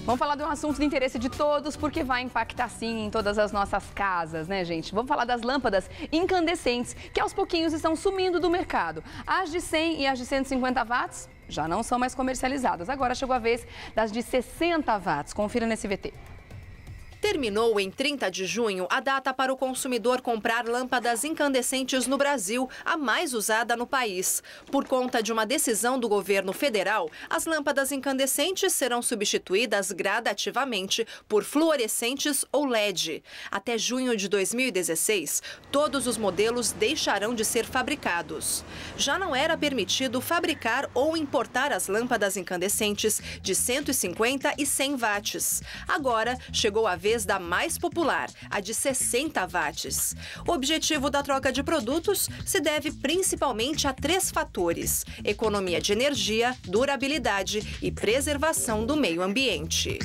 Vamos falar de um assunto de interesse de todos, porque vai impactar sim em todas as nossas casas, né, gente? Vamos falar das lâmpadas incandescentes, que aos pouquinhos estão sumindo do mercado. As de 100 e as de 150 watts já não são mais comercializadas. Agora chegou a vez das de 60 watts. Confira nesse VT. Terminou em 30 de junho a data para o consumidor comprar lâmpadas incandescentes no Brasil, a mais usada no país. Por conta de uma decisão do governo federal, as lâmpadas incandescentes serão substituídas gradativamente por fluorescentes ou LED. Até junho de 2016, todos os modelos deixarão de ser fabricados. Já não era permitido fabricar ou importar as lâmpadas incandescentes de 150 e 100 watts. Agora, chegou a vez da mais popular, a de 60 watts. O objetivo da troca de produtos se deve principalmente a 3 fatores: economia de energia, durabilidade e preservação do meio ambiente.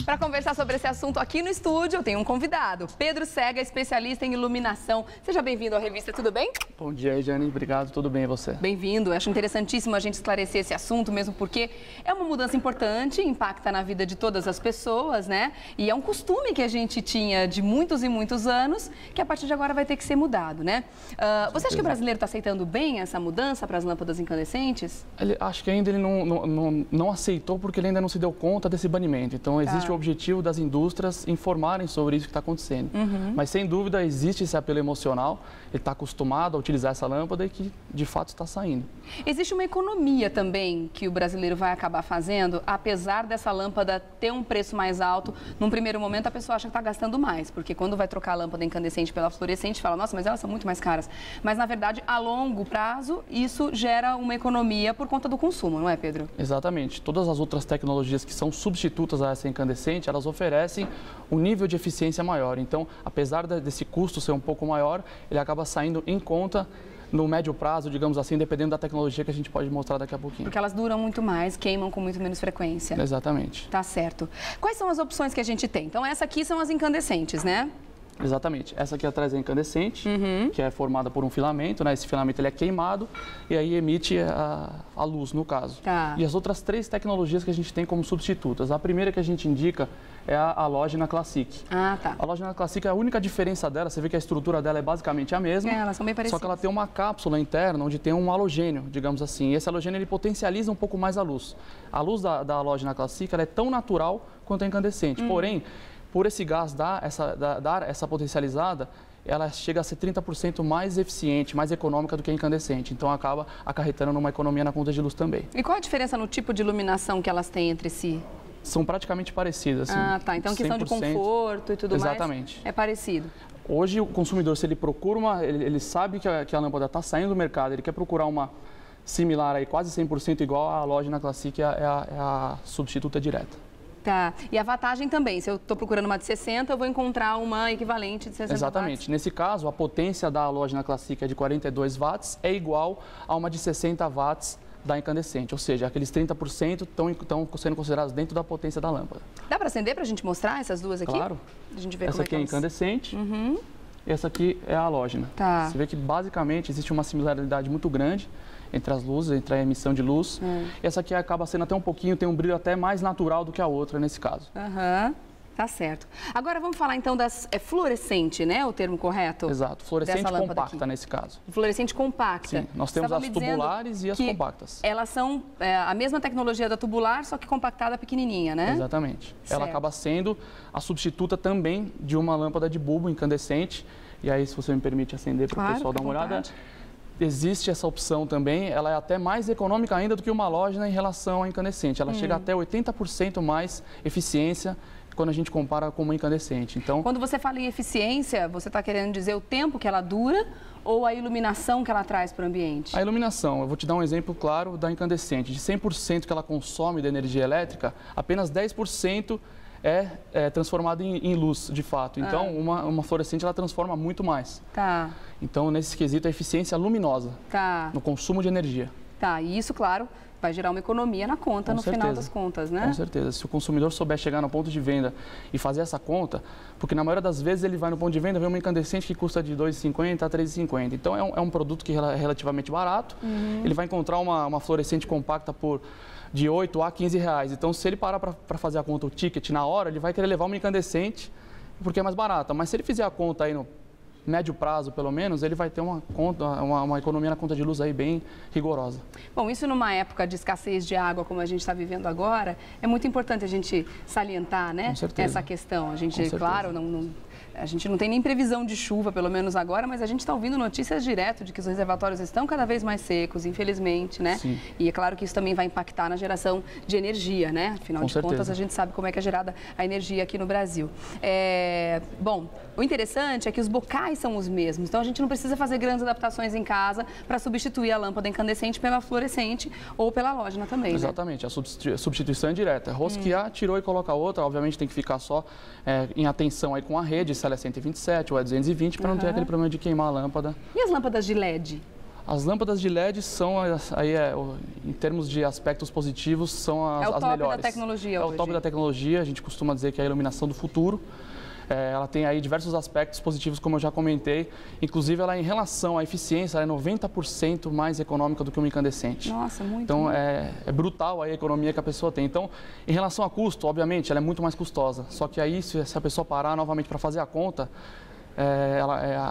Para conversar sobre esse assunto aqui no estúdio, eu tenho um convidado, Pedro Sega, especialista em iluminação. Seja bem-vindo à revista, tudo bem? Bom dia, Jane. Obrigado, tudo bem e você? Bem-vindo. Acho interessantíssimo a gente esclarecer esse assunto, mesmo porque é uma mudança importante, impacta na vida de todas as pessoas, né? E é um costume que a gente tinha de muitos e muitos anos, que a partir de agora vai ter que ser mudado, né? Você acha que o brasileiro está aceitando bem essa mudança para as lâmpadas incandescentes? Acho que ainda ele não aceitou porque ele ainda não se deu conta desse banimento. Então, existe o objetivo das indústrias informarem sobre isso que está acontecendo. Mas, sem dúvida, existe esse apelo emocional. Ele está acostumado a utilizar essa lâmpada e que, de fato, está saindo. Existe uma economia também que o brasileiro vai acabar fazendo, apesar dessa lâmpada ter um preço mais alto. Num primeiro momento, a pessoa acha que está gastando mais, porque quando vai trocar a lâmpada incandescente pela fluorescente, fala, nossa, mas elas são muito mais caras. Mas, na verdade, a longo prazo, isso gera uma economia por conta do consumo, não é, Pedro? Exatamente. Todas as outras tecnologias que são substitutas a essa incandescente, elas oferecem um nível de eficiência maior. Então, apesar desse custo ser um pouco maior, ele acaba saindo em conta no médio prazo, digamos assim, dependendo da tecnologia que a gente pode mostrar daqui a pouquinho. Porque elas duram muito mais, queimam com muito menos frequência. Exatamente. Tá certo. Quais são as opções que a gente tem? Então, essa aqui são as incandescentes, né? Exatamente. Essa aqui atrás é incandescente, que é formada por um filamento, né? Esse filamento ele é queimado e aí emite a luz, no caso. Tá. E as outras 3 tecnologias que a gente tem como substitutas. A primeira que a gente indica é a halógena Classic. Ah, tá. A halógena Classic, a única diferença dela, você vê que a estrutura dela é basicamente a mesma. Elas são bem parecidas. Só que ela tem uma cápsula interna onde tem um halogênio, digamos assim. E esse halogênio ele potencializa um pouco mais a luz. A luz da halógena Classic ela é tão natural quanto a incandescente. Porém, por esse gás dar essa potencializada, ela chega a ser 30% mais eficiente, mais econômica do que a incandescente. Então, acaba acarretando numa economia na conta de luz também. E qual a diferença no tipo de iluminação que elas têm entre si? São praticamente parecidas. Assim, ah, tá. Então, questão de conforto e tudo exatamente. mais é parecido. Hoje, o consumidor, se ele procura ele sabe que a lâmpada está saindo do mercado, ele quer procurar uma similar, aí, quase 100% igual, a halógena Classic é a substituta direta. Tá. E a wattagem também. Se eu estou procurando uma de 60, eu vou encontrar uma equivalente de 60 Exatamente. watts. Nesse caso, a potência da halógena Classic de 42 watts é igual a uma de 60 watts da incandescente. Ou seja, aqueles 30% estão sendo considerados dentro da potência da lâmpada. Dá para acender para a gente mostrar essas duas aqui? Claro. A gente vê essa como aqui é incandescente. E essa aqui é a halógena. Tá. Você vê que, basicamente, existe uma similaridade muito grande entre as luzes, entre a emissão de luz. E essa aqui acaba sendo até um pouquinho, tem um brilho até mais natural do que a outra nesse caso. Tá certo. Agora vamos falar então das fluorescente, né? O termo correto? Exato. Fluorescente compacta nesse caso. Fluorescente compacta. Sim, nós temos as tubulares e as compactas. Elas são a mesma tecnologia da tubular, só que compactada pequenininha, né? Exatamente. Certo. Ela acaba sendo a substituta também de uma lâmpada de bulbo incandescente. E aí, se você me permite acender para o pessoal dar uma olhada. Existe essa opção também, ela é até mais econômica ainda do que uma halógena em relação à incandescente. Ela chega até 80% mais eficiência quando a gente compara com uma incandescente. Então, quando você fala em eficiência, você está querendo dizer o tempo que ela dura ou a iluminação que ela traz para o ambiente? A iluminação, eu vou te dar um exemplo claro da incandescente. De 100% que ela consome de energia elétrica, apenas 10% é transformado em luz, de fato. Então, uma fluorescente, ela transforma muito mais. Tá. Então, nesse quesito, a eficiência luminosa no consumo de energia. Tá, e isso, claro, vai gerar uma economia na conta, no final das contas, né? Com certeza. Se o consumidor souber chegar no ponto de venda e fazer essa conta, porque na maioria das vezes ele vai no ponto de venda e vê uma incandescente que custa de R$ 2,50 a R$ 3,50. Então é um produto que é relativamente barato. Ele vai encontrar uma fluorescente compacta de R$ 8 a R$ 15. Então, se ele parar para fazer a conta, o ticket, na hora, ele vai querer levar uma incandescente porque é mais barata. Mas se ele fizer a conta aí no médio prazo, pelo menos, ele vai ter uma economia na conta de luz aí bem rigorosa. Bom, isso numa época de escassez de água, como a gente está vivendo agora, é muito importante a gente salientar, né, essa questão. A gente, claro, a gente não tem nem previsão de chuva, pelo menos agora, mas a gente está ouvindo notícias direto de que os reservatórios estão cada vez mais secos, infelizmente, né? Sim. E é claro que isso também vai impactar na geração de energia, né? Afinal de contas, a gente sabe como é que é gerada a energia aqui no Brasil. Bom, o interessante é que os bocais são os mesmos, então a gente não precisa fazer grandes adaptações em casa para substituir a lâmpada incandescente pela fluorescente ou pela halógena também, Exatamente, né? A substituição é direta. Rosquear, tirou e coloca outra, obviamente tem que ficar só em atenção aí com a rede, se ela é 127 ou é 220, para não ter aquele problema de queimar a lâmpada. E as lâmpadas de LED? As lâmpadas de LED são, em termos de aspectos positivos, são as melhores. É o top da tecnologia hoje. É o top da tecnologia, a gente costuma dizer que é a iluminação do futuro. Ela tem aí diversos aspectos positivos, como eu já comentei. Inclusive, ela em relação à eficiência, ela é 90% mais econômica do que uma incandescente. Nossa, muito. Então, é brutal a economia que a pessoa tem. Então, em relação a custo, obviamente, ela é muito mais custosa. Só que aí, se a pessoa parar novamente para fazer a conta,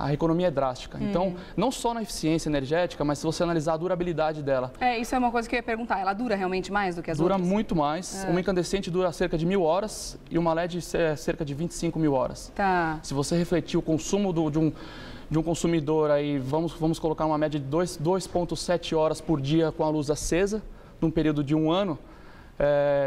a economia é drástica. Então, não só na eficiência energética, mas se você analisar a durabilidade dela. Isso é uma coisa que eu ia perguntar. Ela dura realmente mais do que as outras? Dura muito mais. Uma incandescente dura cerca de 1.000 horas e uma LED cerca de 25.000 horas. Tá. Se você refletir o consumo de um consumidor aí, vamos colocar uma média de 2,7 horas por dia com a luz acesa, num período de 1 ano,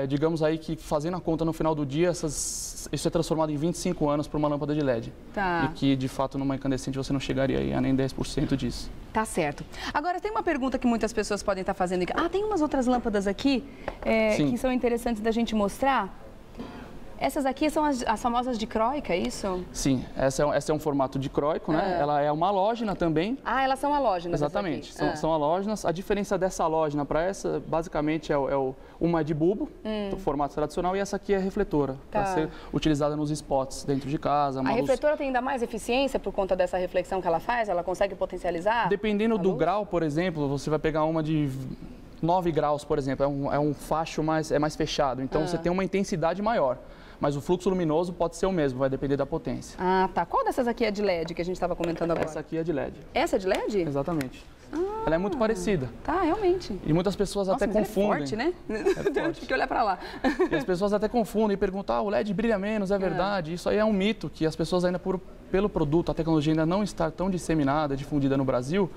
digamos aí que fazendo a conta no final do dia, isso é transformado em 25 anos para uma lâmpada de LED. Tá. E que, de fato, numa incandescente você não chegaria aí a nem 10% disso. Tá certo. Agora, tem uma pergunta que muitas pessoas podem estar fazendo. Tem umas outras lâmpadas aqui que são interessantes da gente mostrar. Essas aqui são as famosas dicróica, é isso? Sim, essa é um formato dicróico, né? Ela é uma halógena também. Elas são halógenas. Exatamente, são halógenas. A diferença dessa halógena para essa, basicamente, uma é de bulbo, do formato tradicional, e essa aqui é refletora, para ser utilizada nos spots dentro de casa. A refletora tem ainda mais eficiência por conta dessa reflexão que ela faz? Ela consegue potencializar? Dependendo do grau, por exemplo, você vai pegar uma de 9 graus, por exemplo, é um facho mais fechado, então você tem uma intensidade maior. Mas o fluxo luminoso pode ser o mesmo, vai depender da potência. Tá. Qual dessas aqui é de LED que a gente estava comentando agora? Essa aqui é de LED. Essa é de LED? Exatamente. Ela é muito parecida. Tá, realmente. E muitas pessoas até confundem. É forte, né? Tem que olhar para lá. E as pessoas até confundem e perguntam, o LED brilha menos, é verdade? Isso aí é um mito que as pessoas ainda, pelo produto, a tecnologia ainda não estar tão disseminada, difundida no Brasil,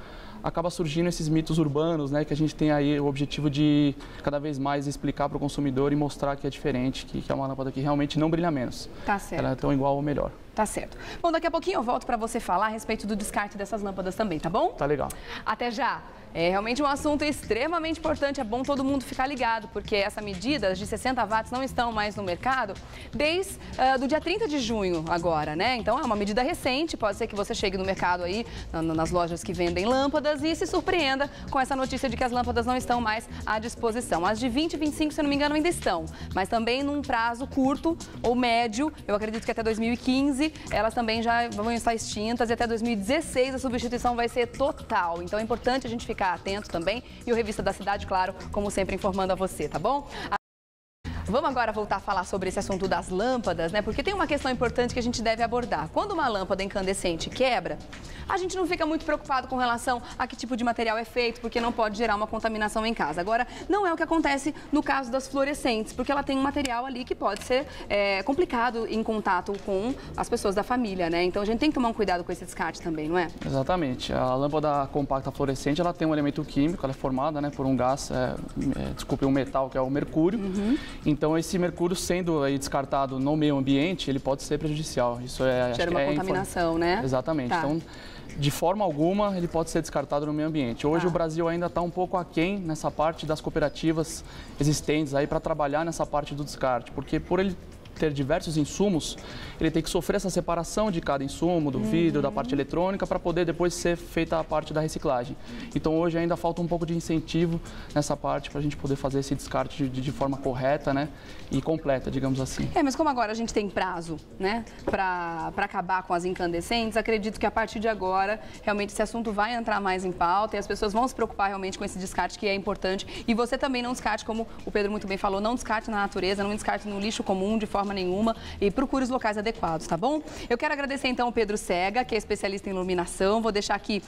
acaba surgindo esses mitos urbanos, né, que a gente tem aí o objetivo de cada vez mais explicar para o consumidor e mostrar que é diferente, que é uma lâmpada que realmente não brilha menos. Tá certo. Ela é tão igual ou melhor. Tá certo. Bom, daqui a pouquinho eu volto para você falar a respeito do descarte dessas lâmpadas também, tá bom? Tá legal. Até já. É realmente um assunto extremamente importante, é bom todo mundo ficar ligado, porque essa medida de 60 watts não estão mais no mercado desde do dia 30 de junho agora, né? Então é uma medida recente, pode ser que você chegue no mercado aí, nas lojas que vendem lâmpadas e se surpreenda com essa notícia de que as lâmpadas não estão mais à disposição. As de 20 e 25, se eu não me engano, ainda estão, mas também num prazo curto ou médio, eu acredito que até 2015 elas também já vão estar extintas e até 2016 a substituição vai ser total. Então é importante a gente ficar atento também e o Revista da Cidade, claro, como sempre informando a você, tá bom? Vamos agora voltar a falar sobre esse assunto das lâmpadas, né? Porque tem uma questão importante que a gente deve abordar. Quando uma lâmpada incandescente quebra, a gente não fica muito preocupado com relação a que tipo de material é feito, porque não pode gerar uma contaminação em casa. Agora, não é o que acontece no caso das fluorescentes, porque ela tem um material ali que pode ser complicado em contato com as pessoas da família, né? Então, a gente tem que tomar um cuidado com esse descarte também, não é? Exatamente. A lâmpada compacta fluorescente, ela tem um elemento químico, ela é formada, né, por um gás, um metal, que é o mercúrio. Então, esse mercúrio sendo aí descartado no meio ambiente, ele pode ser prejudicial. Isso gera uma contaminação, né? Exatamente. Tá. Então, de forma alguma, ele pode ser descartado no meio ambiente. Hoje, o Brasil ainda está um pouco aquém nessa parte das cooperativas existentes aí para trabalhar nessa parte do descarte, porque por ele ter diversos insumos, ele tem que sofrer essa separação de cada insumo, do vidro, da parte eletrônica, para poder depois ser feita a parte da reciclagem. Então hoje ainda falta um pouco de incentivo nessa parte para a gente poder fazer esse descarte de forma correta, né, e completa, digamos assim. Mas como agora a gente tem prazo, né, para acabar com as incandescentes, acredito que a partir de agora realmente esse assunto vai entrar mais em pauta e as pessoas vão se preocupar realmente com esse descarte que é importante. E você também não descarte, como o Pedro muito bem falou, não descarte na natureza, não descarte no lixo comum de forma nenhuma e procure os locais adequados, tá bom? Eu quero agradecer então o Pedro Sega, que é especialista em iluminação. Vou deixar aqui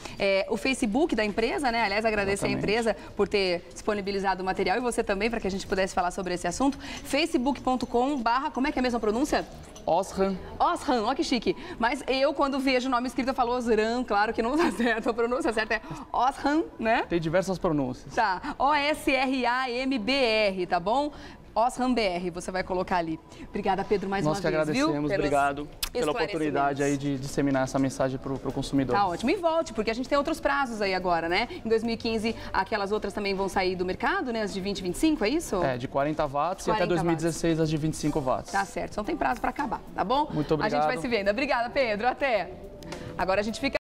o Facebook da empresa, né? Aliás, agradecer a empresa por ter disponibilizado o material e você também, para que a gente pudesse falar sobre esse assunto. facebook.com/, como é que é a mesma pronúncia? Osram. Osram, ó que chique. Mas eu, quando vejo o nome escrito, eu falo Osram, claro que não tá certo. A pronúncia certa é Osram, né? Tem diversas pronúncias. Tá, OSRAMBR, tá bom? Osram BR, você vai colocar ali. Obrigada, Pedro, mais Nós uma que vez, agradecemos, viu? obrigado pela oportunidade aí de disseminar essa mensagem para o consumidor. Tá ótimo. E volte, porque a gente tem outros prazos aí agora, né? Em 2015, aquelas outras também vão sair do mercado, né? As de 20 e 25, é isso? De 40 watts 40 e até 2016 as de 25 watts. Tá certo, então tem prazo para acabar, tá bom? Muito obrigado. A gente vai se vendo. Obrigada, Pedro. Até. Agora a gente fica